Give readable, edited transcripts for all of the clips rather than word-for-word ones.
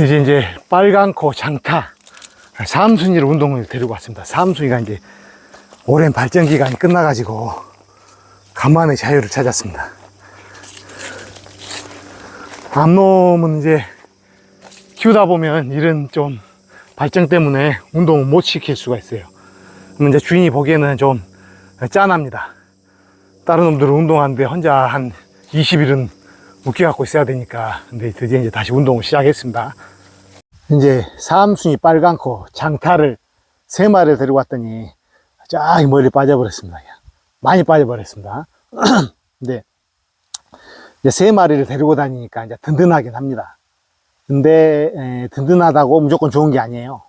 이제 빨강코 장타 삼순이를 운동을 데리고 왔습니다. 삼순이가 이제 오랜 발전 기간이 끝나가지고 간만에 자유를 찾았습니다. 암놈은 이제 키우다 보면 이런 좀 발정 때문에 운동을 못 시킬 수가 있어요. 그럼 이제 주인이 보기에는 좀 짠합니다. 다른 놈들은 운동하는데 혼자 한 20일은 묶여갖고 있어야 되니까. 근데 드디어 이제 다시 운동을 시작했습니다. 이제 삼순이 빨강코 장타를 3마리를 데리고 왔더니 쫙 머리 빠져버렸습니다. 많이 빠져버렸습니다. 근데 이제 3마리를 데리고 다니니까 이제 든든하긴 합니다. 근데 든든하다고 무조건 좋은 게 아니에요.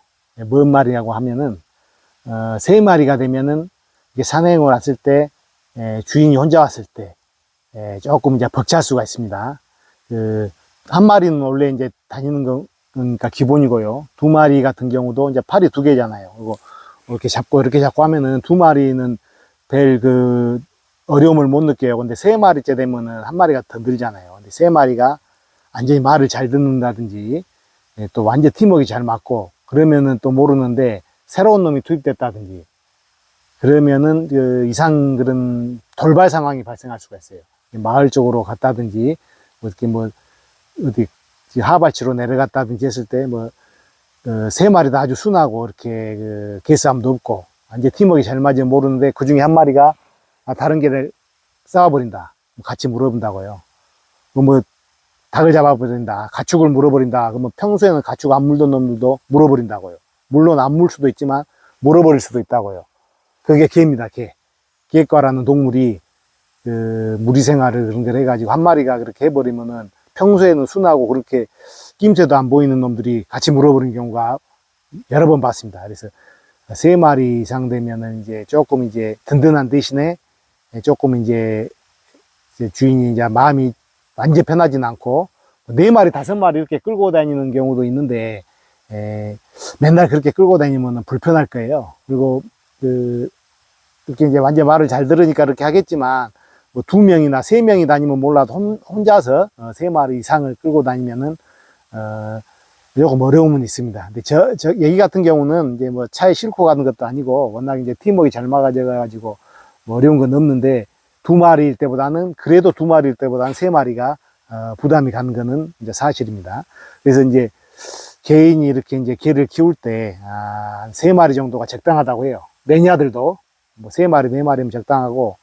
뭔 말이냐고 하면은 3마리가 되면은 이게 산행을 왔을 때 주인이 혼자 왔을 때 조금 이제 벅찰 수가 있습니다. 한 마리는 원래 이제 다니는 거 그러니까 기본이고요. 2마리 같은 경우도 이제 팔이 2개잖아요. 그리고 이렇게 잡고 하면은 2마리는 별 어려움을 못 느껴요. 근데 3마리째 되면은 1마리가 더 늘잖아요. 근데 3마리가 완전히 말을 잘 듣는다든지 또 완전 팀워크가 잘 맞고 그러면은 또 모르는데 새로운 놈이 투입됐다든지 그러면은 이상 그런 돌발 상황이 발생할 수가 있어요. 마을 쪽으로 갔다든지 어떻게 어디 하바치로 내려갔다든지 했을 때 3마리 다 아주 순하고 이렇게 개싸움도 없고 완전 팀워크가 잘 맞으면 모르는데 그 중에 1마리가 다른 개를 싸워버린다. 같이 물어본다고요. 닭을 잡아버린다. 가축을 물어버린다. 그러면 평소에는 가축 안 물던 놈들도 물어버린다고요. 물론 안 물 수도 있지만 물어버릴 수도 있다고요. 그게 개입니다. 개과라는 동물이 무리 생활을 그런 걸 해가지고 1마리가 그렇게 해버리면은 평소에는 순하고 그렇게 낌새도 안 보이는 놈들이 같이 물어버리는 경우가 여러 번 봤습니다. 그래서 3마리 이상 되면은 이제 조금 이제 든든한 대신에 조금 이제 주인이 이제 마음이 완전 편하진 않고 4마리, 5마리 이렇게 끌고 다니는 경우도 있는데 맨날 그렇게 끌고 다니면 불편할 거예요. 그리고 이렇게 이제 완전 말을 잘 들으니까 그렇게 하겠지만 2명이나 3명이 다니면 몰라도 혼자서 3마리 이상을 끌고 다니면은 조금 어려움은 있습니다. 근데 여기 같은 경우는 이제 차에 싣고 가는 것도 아니고 워낙 이제 팀워크가 잘 맞아져 가지고 어려운 건 없는데 2마리일 때보다는 그래도 2마리일 때보다는 3마리가 부담이 가는 거는 이제 사실입니다. 그래서 이제 개인이 이렇게 이제 개를 키울 때 한 3마리 정도가 적당하다고 해요. 매니아들도 3마리, 4마리면 적당하고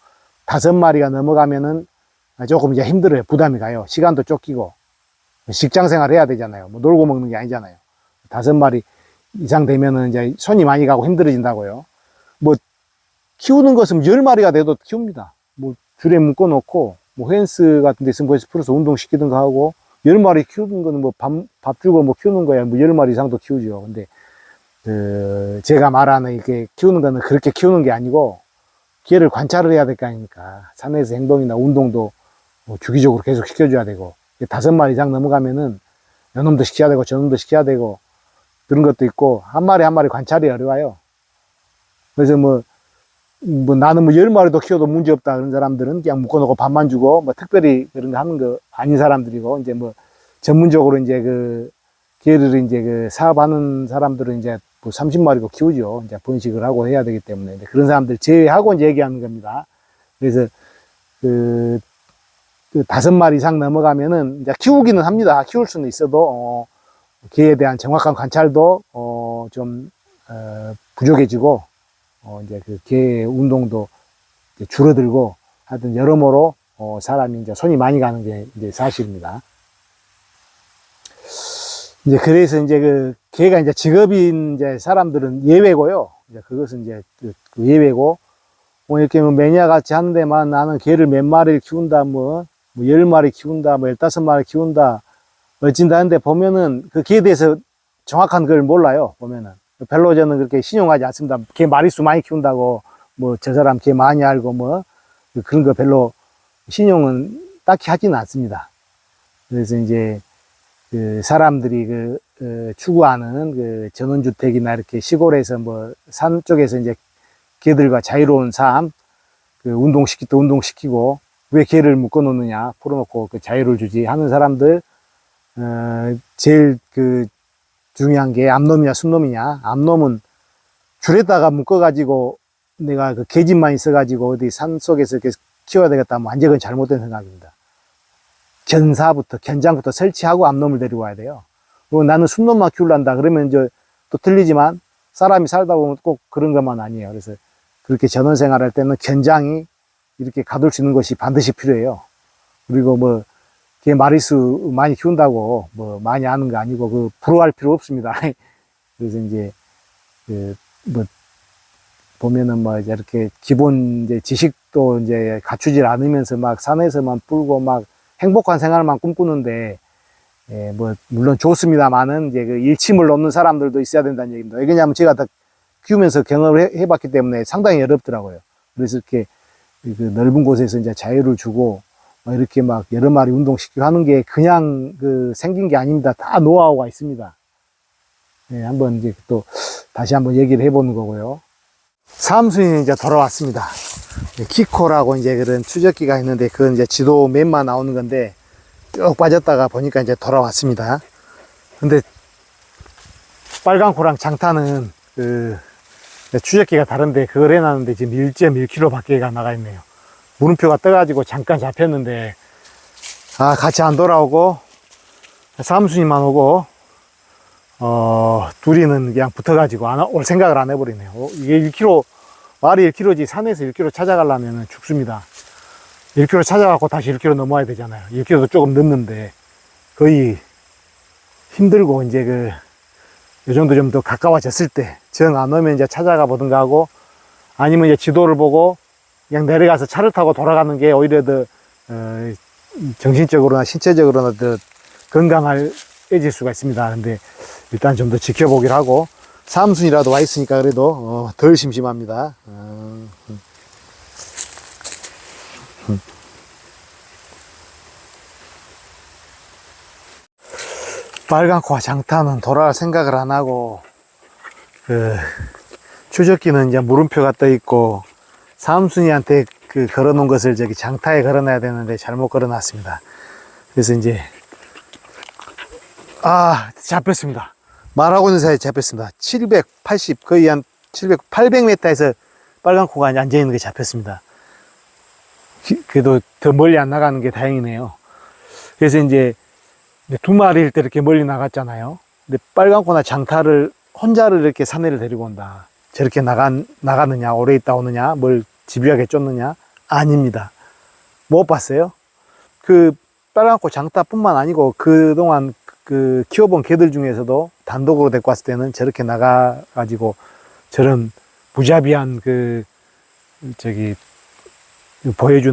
5마리가 넘어가면은 조금 이제 힘들어요. 부담이 가요. 시간도 쫓기고 직장 생활 해야 되잖아요. 놀고 먹는 게 아니잖아요. 5마리 이상 되면은 이제 손이 많이 가고 힘들어진다고요. 키우는 것은 10마리가 돼도 키웁니다. 줄에 묶어 놓고 펜스 같은 데 있으면 거기서 풀어서 운동시키든가 하고 10마리 키우는 거는 밥 주고 키우는 거야 10마리 이상도 키우죠. 근데 제가 말하는 이렇게 키우는 거는 그렇게 키우는 게 아니고 개를 관찰을 해야 될 거 아닙니까? 산에서 행동이나 운동도 주기적으로 계속 시켜줘야 되고 5마리 이상 넘어가면은 요놈도 시켜야 되고 저놈도 시켜야 되고 그런 것도 있고 한 마리 한 마리 관찰이 어려워요. 그래서 나는 10마리도 키워도 문제없다 그런 사람들은 그냥 묶어놓고 밥만 주고 특별히 그런 거 하는 거 아닌 사람들이고 이제 전문적으로 이제 개를 이제 사업하는 사람들은 이제 30마리도 키우죠. 이제 번식을 하고 해야 되기 때문에 그런 사람들 제외하고 이제 얘기하는 겁니다. 그래서 5마리 이상 넘어가면은 이제 키우기는 합니다. 키울 수는 있어도 개에 대한 정확한 관찰도 좀 부족해지고 이제 개 운동도 줄어들고 하여튼 여러모로 사람이 이제 손이 많이 가는 게 이제 사실입니다. 이제 그래서 이제 개가 이제 직업인 이제 사람들은 예외고요. 이제 그것은 이제 예외고 이렇게 매니아 같이 하는데만 나는 개를 몇 마리를 키운다 10마리 키운다 15마리 키운다 어찐다는데 보면은 그 개에 대해서 정확한 걸 몰라요. 보면은 별로 저는 그렇게 신용하지 않습니다. 개 마리수 많이 키운다고 저 사람 개 많이 알고 그런 거 별로 신용은 딱히 하지는 않습니다. 그래서 이제 사람들이 추구하는 전원주택이나 이렇게 시골에서 산 쪽에서 이제 개들과 자유로운 삶, 운동시킬 때 운동시키고 왜 개를 묶어 놓느냐 풀어놓고 자유를 주지 하는 사람들 제일 중요한 게 암놈이냐 순놈이냐. 암놈은 줄에다가 묶어가지고 내가 그 계집만 있어가지고 어디 산 속에서 이렇게 키워야 되겠다 하면 완전히 잘못된 생각입니다. 견장부터 설치하고 암놈을 데리고 와야 돼요. 그리고 나는 순놈만 키우란다 그러면 이제 또 틀리지만 사람이 살다 보면 꼭 그런 것만 아니에요. 그래서 그렇게 전원 생활할 때는 견장이 이렇게 가둘 수 있는 것이 반드시 필요해요. 그리고 뭐 걔 마리수 많이 키운다고 뭐 많이 하는 거 아니고 그 부러워할 필요 없습니다. 그래서 이제 그 뭐 보면은 뭐 이제 이렇게 기본 이제 지식도 이제 갖추질 않으면서 막 산에서만 불고 막 행복한 생활만 꿈꾸는데 예, 뭐 물론 좋습니다만은 이제 그 일침을 놓는 사람들도 있어야 된다는 얘기입니다. 왜냐하면 제가 다 키우면서 경험을 해봤기 때문에 상당히 어렵더라고요. 그래서 이렇게 그 넓은 곳에서 이제 자유를 주고 이렇게 막 여러 마리 운동시키고 하는 게 그냥 그 생긴 게 아닙니다. 다 노하우가 있습니다. 네, 한번 이제 또 다시 한번 얘기를 해보는 거고요. 사암순이 이제 돌아왔습니다. 키코라고 이제 그런 추적기가 있는데 그건 이제 지도 맵만 나오는 건데 쭉 빠졌다가 보니까 이제 돌아왔습니다. 근데 빨간코랑 장타는 그 추적기가 다른데 그걸 해놨는데 지금 1.1km 밖에가 나가 있네요. 물음표가 떠가지고 잠깐 잡혔는데 같이 안 돌아오고 사암순이만 오고 둘이는 그냥 붙어가지고 올 생각을 안 해버리네요. 이게 1km, 말이 1km지 산에서 1km 찾아가려면 죽습니다. 1km 찾아가고 다시 1km 넘어야 되잖아요. 1km도 조금 늦는데 거의 힘들고 이제 요 정도 좀 더 가까워졌을 때 정 안 오면 이제 찾아가 보든가 하고 아니면 이제 지도를 보고 그냥 내려가서 차를 타고 돌아가는 게 오히려 더 정신적으로나 신체적으로나 더 건강해질 수가 있습니다. 근데 일단 좀 더 지켜보기를 하고 사암순이라도 와 있으니까 그래도 덜 심심합니다. 빨간코와 장타는 돌아갈 생각을 안 하고 추적기는 이제 물음표가 떠 있고 사암순이한테 걸어 놓은 것을 저기 장타에 걸어 놔야 되는데 잘못 걸어 놨습니다. 그래서 이제 잡혔습니다. 말하고 있는 사이에 잡혔습니다. 780 거의 한 800m에서 빨간코가 앉아 있는 게 잡혔습니다. 그래도 더 멀리 안 나가는 게 다행이네요. 그래서 이제 두 마리일 때 이렇게 멀리 나갔잖아요. 근데 빨간코나 장타를 혼자를 이렇게 산에를 데리고 온다. 저렇게 나가느냐, 오래 있다 오느냐, 뭘 집요하게 쫓느냐? 아닙니다. 못 봤어요? 그 빨간코 장타뿐만 아니고 그동안 키워본 개들 중에서도 단독으로 데리고 왔을 때는 저렇게 나가가지고 저런 무자비한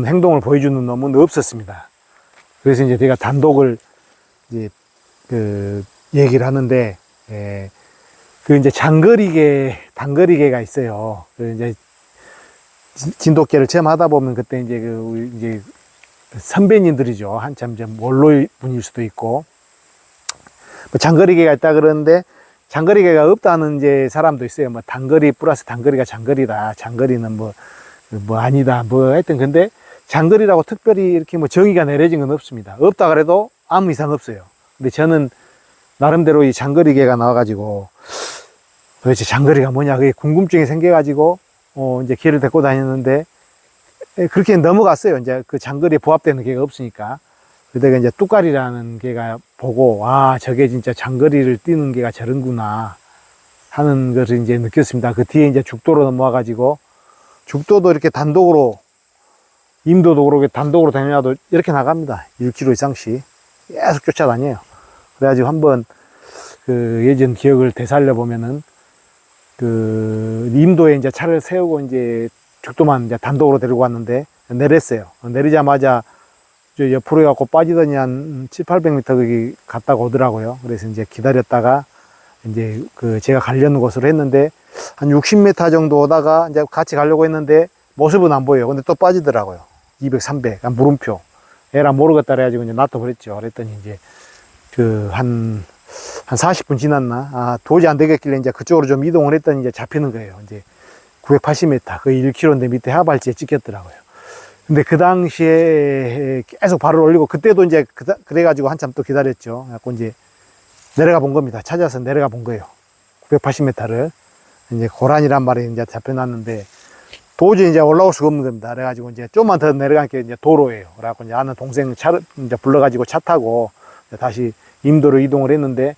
행동을 보여주는 놈은 없었습니다. 그래서 이제 제가 단독을 이제 얘기를 하는데, 이제 단거리개가 있어요. 이제 진돗개를 처음 하다 보면 그때 이제 선배님들이죠. 한참 이제 원로 분일 수도 있고, 장거리개가 있다 그러는데, 장거리개가 없다는 이제 사람도 있어요. 뭐 단거리 플러스 단거리가 장거리다. 장거리는 뭐 아니다. 뭐 하여튼 근데 장거리라고 특별히 이렇게 뭐 정의가 내려진 건 없습니다. 없다 그래도 아무 이상 없어요. 근데 저는 나름대로 이 장거리개가 나와가지고 도대체 장거리가 뭐냐 그게 궁금증이 생겨가지고 이제 개를 데리고 다녔는데 그렇게 넘어갔어요. 이제 그 장거리에 부합되는 개가 없으니까. 그때가 이제 뚜까리라는 개가 보고 저게 진짜 장거리를 뛰는 개가 저런구나 하는 것을 이제 느꼈습니다. 그 뒤에 이제 죽도로 넘어와가지고 죽도도 이렇게 단독으로 임도도 그렇게 단독으로 다녀도 이렇게 나갑니다. 1km 이상씩 계속 쫓아다녀요. 그래가지고 한번 예전 기억을 되살려 보면은 임도에 이제 차를 세우고 이제 죽도만 이제 단독으로 데리고 왔는데 내렸어요. 내리자마자 저 옆으로 해갖고 빠지더니 한 700~800m 거기 갔다가 오더라고요. 그래서 이제 기다렸다가 이제 제가 가려는 곳으로 했는데 한 60m 정도 오다가 이제 같이 가려고 했는데 모습은 안 보여요. 근데 또 빠지더라고요. 200, 300, 물음표. 에라 모르겠다 그래가지고 이제 놔둬버렸죠. 그랬더니 이제 한 40분 지났나? 도저히 안 되겠길래 이제 그쪽으로 좀 이동을 했더니 이제 잡히는 거예요. 이제 980m, 거의 1km인데 밑에 하발지에 찍혔더라고요. 근데 그 당시에 계속 발을 올리고 그때도 이제 그래가지고 한참 또 기다렸죠. 그래갖고 이제 내려가 본 겁니다. 찾아서 내려가 본 거예요. 980m를. 이제 고란이란 말이 이제 잡혀놨는데, 도저히 이제 올라올 수가 없는 겁니다. 그래가지고 이제 좀만 더 내려가니까 이제 도로예요. 그래갖고 이제 아는 동생 차를 이제 불러가지고 차 타고 다시 임도로 이동을 했는데,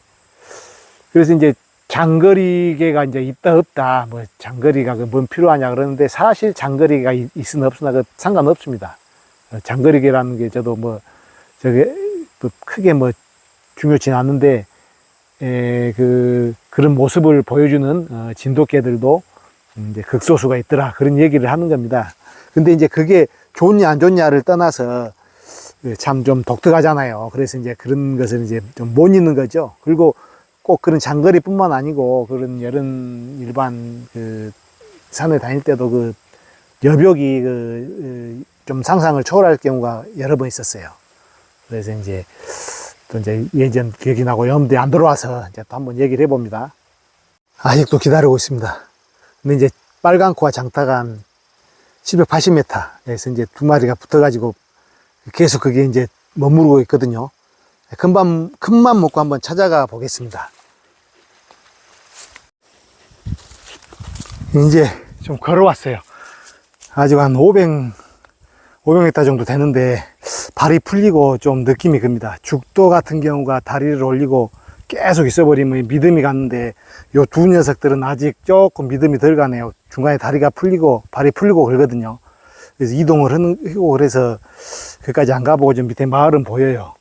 그래서 이제 장거리계가 이제 있다 없다, 뭐 장거리가 뭔 필요하냐 그러는데, 사실 장거리가 있으나 없으나 그 상관없습니다. 장거리계라는 게 저도 뭐 저게 뭐 크게 뭐 중요치 않은데, 그런 모습을 보여주는 진돗개들도 이제 극소수가 있더라, 그런 얘기를 하는 겁니다. 근데 이제 그게 좋냐 안 좋냐를 떠나서 참 좀 독특하잖아요. 그래서 이제 그런 것을 이제 좀 못 잊는 거죠. 그리고 꼭 그런 장거리뿐만 아니고 그런 일반 그 산에 다닐 때도 그 여벽이 좀 상상을 초월할 경우가 여러 번 있었어요. 그래서 이제 또 이제 예전 기억이 나고 염두에 안 들어와서 이제 또 한번 얘기를 해봅니다. 아직도 기다리고 있습니다. 근데 이제 빨간 코와 장타가 한 780m에서 이제 두 마리가 붙어가지고 계속 그게 이제 머무르고 있거든요. 큰맘 먹고 한번 찾아가 보겠습니다. 이제 좀 걸어왔어요. 아직 한 500m 정도 되는데 발이 풀리고 좀 느낌이 큽니다. 죽도 같은 경우가 다리를 올리고 계속 있어버리면 믿음이 갔는데, 요 두 녀석들은 아직 조금 믿음이 덜 가네요. 중간에 다리가 풀리고 발이 풀리고 그러거든요. 그래서 이동을 하고, 그래서 그까지 안 가보고 좀 밑에 마을은 보여요.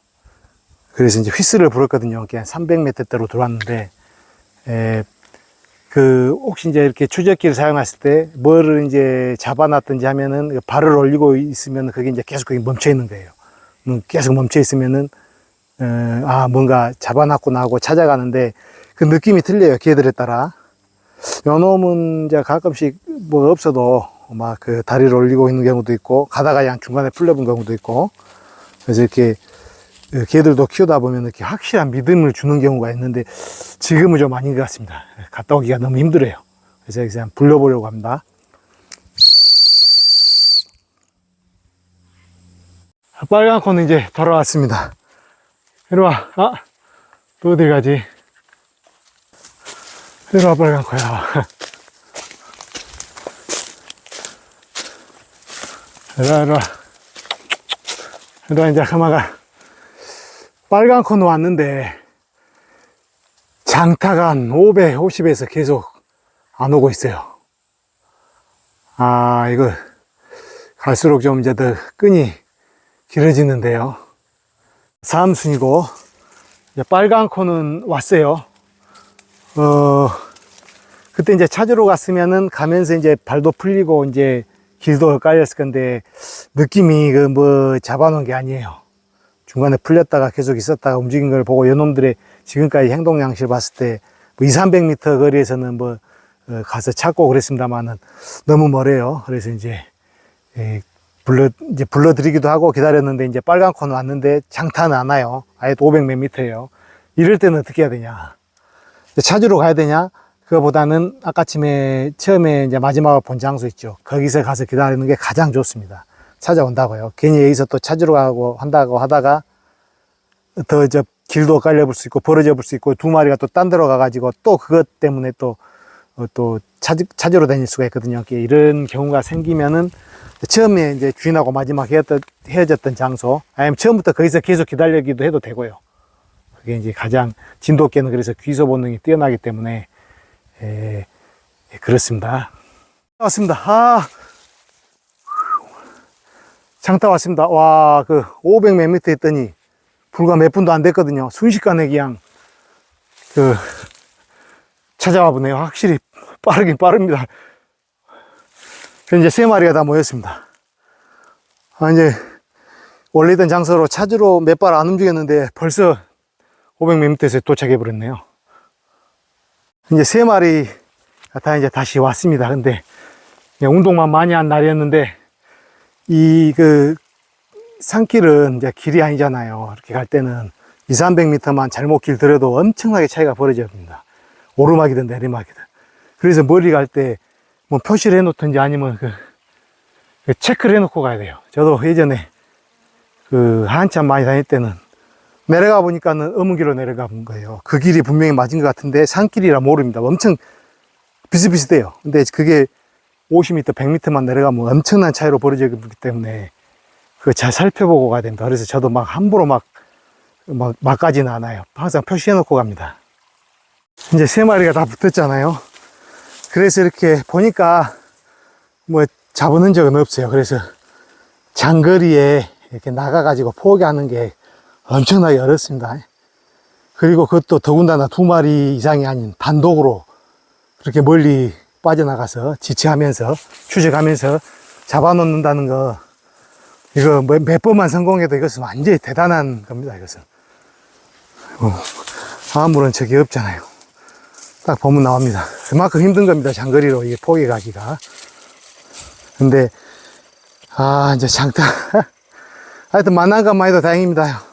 그래서 이제 휘스를 불었거든요. 그냥 300m대로 들어왔는데, 혹시 이제 이렇게 추적기를 사용했을 때 뭐를 이제 잡아놨든지 하면은 발을 올리고 있으면 그게 이제 계속 그게 멈춰 있는 거예요. 계속 멈춰 있으면은, 뭔가 잡아놨구나 하고 찾아가는데 그 느낌이 틀려요. 개들에 따라. 요 놈은 이제 가끔씩 뭐가 없어도 막 그 다리를 올리고 있는 경우도 있고, 가다가 그냥 중간에 풀려본 경우도 있고, 그래서 이렇게 개들도 키우다 보면 이렇게 확실한 믿음을 주는 경우가 있는데, 지금은 좀 아닌 것 같습니다. 갔다 오기가 너무 힘들어요. 그래서 그냥 불러보려고 합니다. 빨간 코는 이제 돌아왔습니다. 이리 와. 또 어디 가지? 이리 와, 빨간 코야. 이리 와, 이리 와. 이리 와, 이제 가마가. 빨간 코는 왔는데, 장타가 한 550에서 계속 안 오고 있어요. 이거, 갈수록 좀 이제 더 끈이 길어지는데요. 삼순이고, 빨간 코는 왔어요. 그때 이제 찾으러 갔으면은 가면서 이제 발도 풀리고 이제 길도 깔렸을 건데, 느낌이 잡아놓은 게 아니에요. 중간에 풀렸다가 계속 있었다가 움직인 걸 보고 요놈들의 지금까지 행동 양식을 봤을 때 200~300m 거리에서는 가서 찾고 그랬습니다만은 너무 멀어요. 그래서 이제 불러드리기도 하고 기다렸는데, 이제 빨간 코는 왔는데 장타는 안 와요. 아예 500몇 미터예요. 이럴 때는 어떻게 해야 되냐? 찾으러 가야 되냐? 그거보다는 아까쯤에 처음에 이제 마지막으로 본 장소 있죠. 거기서 가서 기다리는 게 가장 좋습니다. 찾아온다고요. 괜히 여기서 또 찾으러 가고 한다고 하다가 더 길도 깔려볼 수 있고 벌어져 볼 수 있고, 두 마리가 또 딴 데로 가가지고 또 그것 때문에 또 찾으러 다닐 수가 있거든요. 이런 경우가 생기면은 처음에 이제 주인하고 마지막 헤어졌던 장소, 아니면 처음부터 거기서 계속 기다리기도 해도 되고요. 그게 이제 가장 진돗개는 그래서 귀소 본능이 뛰어나기 때문에 그렇습니다. 왔습니다. 장타 왔습니다. 와, 500 몇 미터 했더니 불과 몇 분도 안 됐거든요. 순식간에 그냥 찾아와 보네요. 확실히 빠르긴 빠릅니다. 이제 3마리가 다 모였습니다. 이제 원래 있던 장소로 찾으러 몇 발 안 움직였는데 벌써 500 몇 미터에서 도착해 버렸네요. 이제 3마리가 다 이제 다시 왔습니다. 근데 운동만 많이 한 날이었는데, 산길은 이제 길이 아니잖아요. 이렇게 갈 때는 200~300m만 잘못 길 들여도 엄청나게 차이가 벌어집니다. 오르막이든 내리막이든. 그래서 머리 갈 때 뭐 표시를 해 놓든지 아니면 체크를 해 놓고 가야 돼요. 저도 예전에 한참 많이 다닐 때는 내려가 보니까는 어문길로 내려가 본 거예요. 그 길이 분명히 맞은 것 같은데 산길이라 모릅니다. 엄청 비슷비슷해요. 근데 그게 50m, 100m만 내려가면 엄청난 차이로 벌어지기 때문에 그거 잘 살펴보고 가야 됩니다. 그래서 저도 막 함부로 막 가지는 않아요. 항상 표시해 놓고 갑니다. 이제 3마리가 다 붙었잖아요. 그래서 이렇게 보니까 뭐 잡은 적은 없어요. 그래서 장거리에 이렇게 나가가지고 포기하는 게 엄청나게 어렵습니다. 그리고 그것도 더군다나 2마리 이상이 아닌 단독으로 그렇게 멀리 빠져나가서 지체하면서 추적하면서 잡아놓는다는 거, 이거 몇 번만 성공해도 이것은 완전히 대단한 겁니다. 이것은 아무런 적이 없잖아요. 딱 보면 나옵니다. 그만큼 힘든 겁니다. 장거리로 이게 포기 가기가. 근데 이제 장타 하여튼 만난 것만 해도 다행입니다.